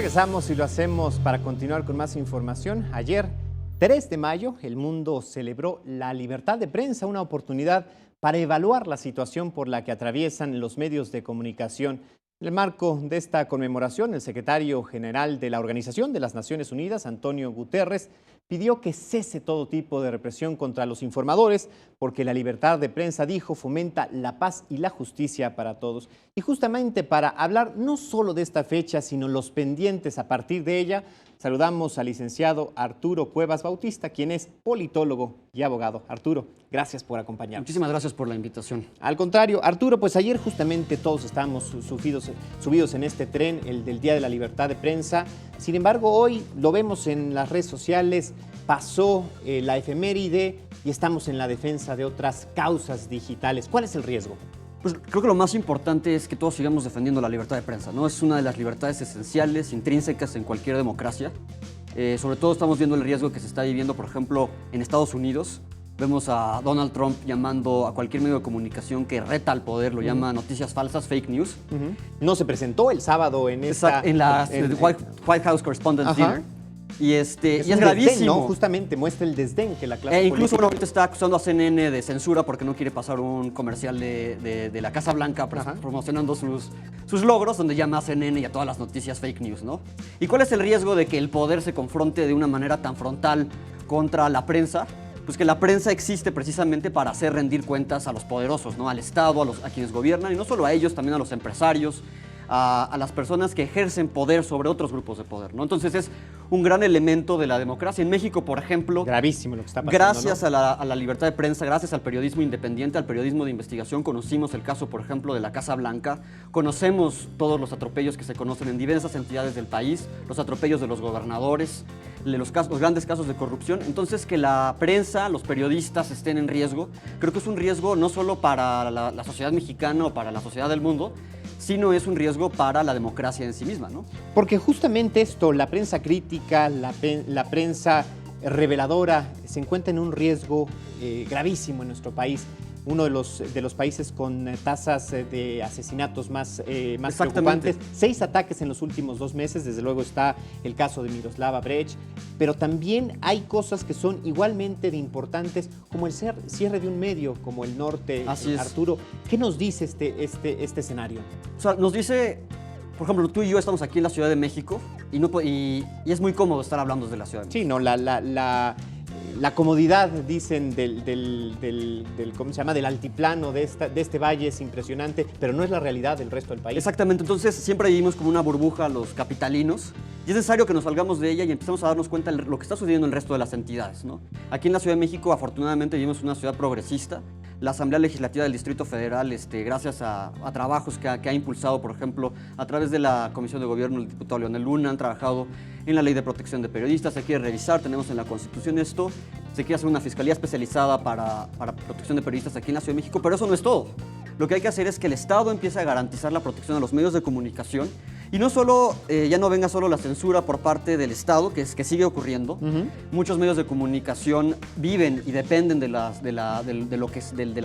Regresamos y lo hacemos para continuar con más información. Ayer, 3 de mayo, el mundo celebró la libertad de prensa, una oportunidad para evaluar la situación por la que atraviesan los medios de comunicación. En el marco de esta conmemoración, el secretario general de la Organización de las Naciones Unidas, Antonio Guterres, pidió que cese todo tipo de represión contra los informadores, porque la libertad de prensa, dijo, fomenta la paz y la justicia para todos. Y justamente para hablar no solo de esta fecha, sino los pendientes a partir de ella, saludamos al licenciado Arturo Cuevas Bautista, quien es politólogo y abogado. Arturo, gracias por acompañarnos. Muchísimas gracias por la invitación. Al contrario, Arturo, pues ayer justamente todos estábamos subidos en este tren, el del Día de la Libertad de Prensa. Sin embargo, hoy lo vemos en las redes sociales, pasó la efeméride y estamos en la defensa de otras causas digitales. ¿Cuál es el riesgo? Pues creo que lo más importante es que todos sigamos defendiendo la libertad de prensa, ¿no? Es una de las libertades esenciales, intrínsecas en cualquier democracia. Sobre todo estamos viendo el riesgo que se está viviendo, por ejemplo, en Estados Unidos. Vemos a Donald Trump llamando a cualquier medio de comunicación que reta al poder, lo llama noticias falsas, fake news. No se presentó el sábado en la White House Correspondents' Dinner. Y es gravísimo. Desdén, ¿no? Justamente muestra el desdén que la clase incluso ahorita está acusando a CNN de censura porque no quiere pasar un comercial de la Casa Blanca promocionando sus logros, donde llama a CNN y a todas las noticias fake news, ¿no? ¿Y cuál es el riesgo de que el poder se confronte de una manera tan frontal contra la prensa? Pues que la prensa existe precisamente para hacer rendir cuentas a los poderosos, ¿no? Al Estado, a quienes gobiernan, y no solo a ellos, también a los empresarios, a las personas que ejercen poder sobre otros grupos de poder, ¿no? Entonces es un gran elemento de la democracia. En México, por ejemplo, gravísimo lo que está pasando, gracias, ¿no? a la libertad de prensa, gracias al periodismo independiente, al periodismo de investigación, conocimos el caso, por ejemplo, de la Casa Blanca, conocemos todos los atropellos que se conocen en diversas entidades del país, los atropellos de los gobernadores, los grandes casos de corrupción. Entonces, que la prensa, los periodistas estén en riesgo, creo que es un riesgo no solo para la sociedad mexicana o para la sociedad del mundo, sino es un riesgo para la democracia en sí misma, ¿no? Porque justamente esto, la prensa crítica, la prensa reveladora, se encuentra en un riesgo gravísimo en nuestro país. Uno de los países con tasas de asesinatos más preocupantes. 6 ataques en los últimos 2 meses, desde luego está el caso de Miroslava Brecht, pero también hay cosas que son igualmente de importantes, como el cierre de un medio como El Norte. Arturo, ¿qué nos dice este escenario? O sea, nos dice, por ejemplo, tú y yo estamos aquí en la Ciudad de México y es muy cómodo estar hablando desde la Ciudad de México. Sí, no, la comodidad, dicen, ¿cómo se llama?, del altiplano de este valle es impresionante, pero no es la realidad del resto del país. Exactamente, entonces siempre vivimos como una burbuja los capitalinos y es necesario que nos salgamos de ella y empecemos a darnos cuenta de lo que está sucediendo en el resto de las entidades, ¿no? Aquí en la Ciudad de México, afortunadamente, vivimos una ciudad progresista. La Asamblea Legislativa del Distrito Federal, gracias a trabajos que ha impulsado, por ejemplo, a través de la Comisión de Gobierno del diputado Leonel Luna, han trabajado en la Ley de Protección de Periodistas, se quiere revisar, tenemos en la Constitución esto, se quiere hacer una fiscalía especializada para protección de periodistas aquí en la Ciudad de México, pero eso no es todo. Lo que hay que hacer es que el Estado empiece a garantizar la protección a los medios de comunicación y no solo, ya no venga solo la censura por parte del Estado, que sigue ocurriendo. Muchos medios de comunicación viven y dependen de la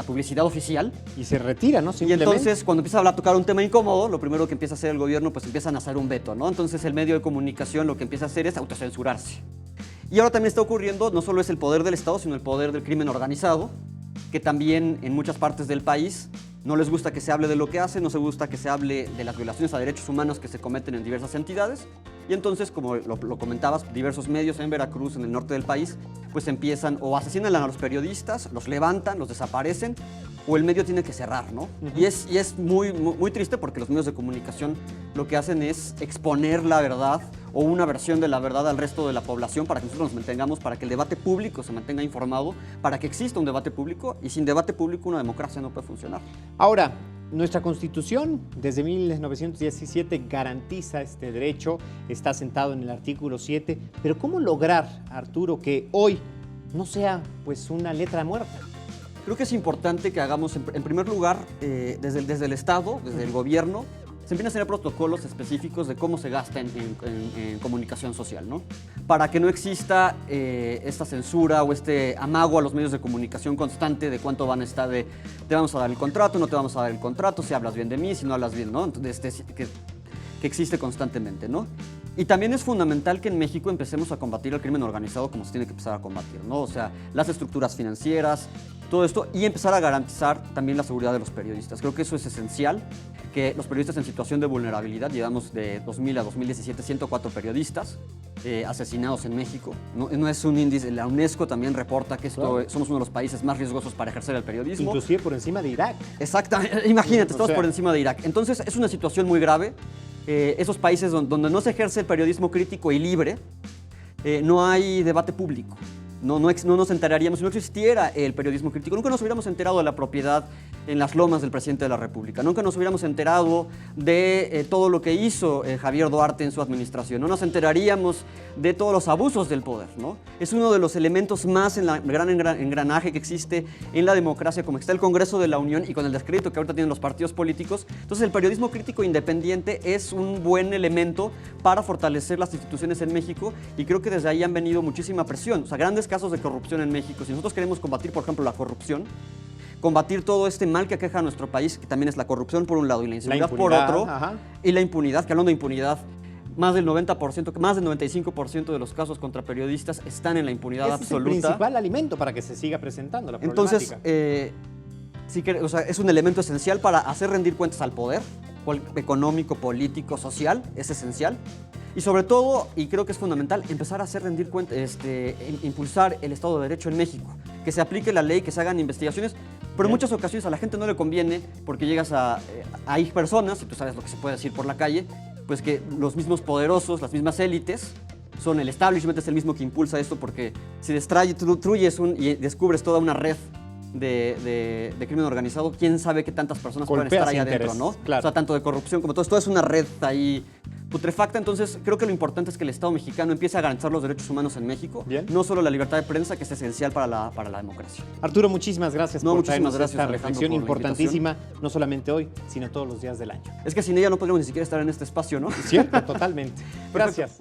publicidad oficial. Y se retira, ¿no? Simplemente. Y entonces, cuando empieza a tocar un tema incómodo, lo primero que empieza a hacer el gobierno, pues empiezan a hacer un veto, ¿no? Entonces el medio de comunicación lo que empieza a hacer es autocensurarse. Y ahora también está ocurriendo, no solo es el poder del Estado, sino el poder del crimen organizado, que también en muchas partes del país no les gusta que se hable de lo que hacen, no se gusta que se hable de las violaciones a derechos humanos que se cometen en diversas entidades. Y entonces, como lo comentabas, diversos medios en Veracruz, en el norte del país, pues empiezan o asesinan a los periodistas, los levantan, los desaparecen, o el medio tiene que cerrar, ¿no? Y es muy, muy, muy triste porque los medios de comunicación lo que hacen es exponer la verdad o una versión de la verdad al resto de la población para que nosotros nos mantengamos, para que el debate público se mantenga informado, para que exista un debate público, y sin debate público una democracia no puede funcionar. Ahora, nuestra Constitución desde 1917 garantiza este derecho, está sentado en el artículo 7, pero ¿cómo lograr, Arturo, que hoy no sea pues una letra muerta? Creo que es importante que hagamos, en primer lugar, desde el Estado, desde el gobierno, se empiezan a hacer protocolos específicos de cómo se gasta en comunicación social, ¿no? Para que no exista esta censura o este amago a los medios de comunicación constante de cuánto van a estar te vamos a dar el contrato, no te vamos a dar el contrato, si hablas bien de mí, si no hablas bien, ¿no? Entonces, que existe constantemente, ¿no? Y también es fundamental que en México empecemos a combatir el crimen organizado como se tiene que empezar a combatir, ¿no? O sea, las estructuras financieras, todo esto, y empezar a garantizar también la seguridad de los periodistas. Creo que eso es esencial, que los periodistas en situación de vulnerabilidad, llevamos de 2000 a 2017 104 periodistas asesinados en México. No es un índice, la UNESCO también reporta que somos uno de los países más riesgosos para ejercer el periodismo. Inclusive por encima de Irak. Exactamente, imagínate, estamos por encima de Irak. Entonces es una situación muy grave. Esos países donde no se ejerce el periodismo crítico y libre, no hay debate público. No nos enteraríamos, si no existiera el periodismo crítico, nunca nos hubiéramos enterado de la propiedad en las lomas del presidente de la República, nunca nos hubiéramos enterado de todo lo que hizo Javier Duarte en su administración, no nos enteraríamos de todos los abusos del poder, ¿no? Es uno de los elementos más en el gran engranaje que existe en la democracia, como está el Congreso de la Unión y con el descrédito que ahorita tienen los partidos políticos. Entonces el periodismo crítico independiente es un buen elemento para fortalecer las instituciones en México, y creo que desde ahí han venido muchísima presión, o sea, grandes casos de corrupción en México. Si nosotros queremos combatir, por ejemplo, la corrupción, combatir todo este mal que aqueja a nuestro país, que también es la corrupción por un lado y la inseguridad por otro, y la impunidad, que hablando de impunidad, más del 90%, más del 95% de los casos contra periodistas están en la impunidad absoluta. Es el principal alimento para que se siga presentando la problemática. Entonces, o sea, es un elemento esencial para hacer rendir cuentas al poder, económico, político, social, es esencial. Y sobre todo, y creo que es fundamental, empezar a hacer rendir cuentas, impulsar el Estado de Derecho en México, que se aplique la ley, que se hagan investigaciones, pero en muchas ocasiones a la gente no le conviene, porque llegas hay personas, y tú sabes lo que se puede decir por la calle, pues que los mismos poderosos, las mismas élites, el establishment es el mismo que impulsa esto, porque si destruyes y descubres toda una red de crimen organizado, quién sabe qué tantas personas pueden estar ahí adentro, ¿no? Claro. O sea, tanto de corrupción como todo esto es una red ahí putrefacta. Entonces creo que lo importante es que el Estado mexicano empiece a garantizar los derechos humanos en México, no solo la libertad de prensa, que es esencial para la democracia. Arturo, muchísimas gracias por traernos esta Alejandro, reflexión importantísima, no solamente hoy, sino todos los días del año. Es que sin ella no podríamos ni siquiera estar en este espacio, ¿no? Cierto, totalmente. Gracias.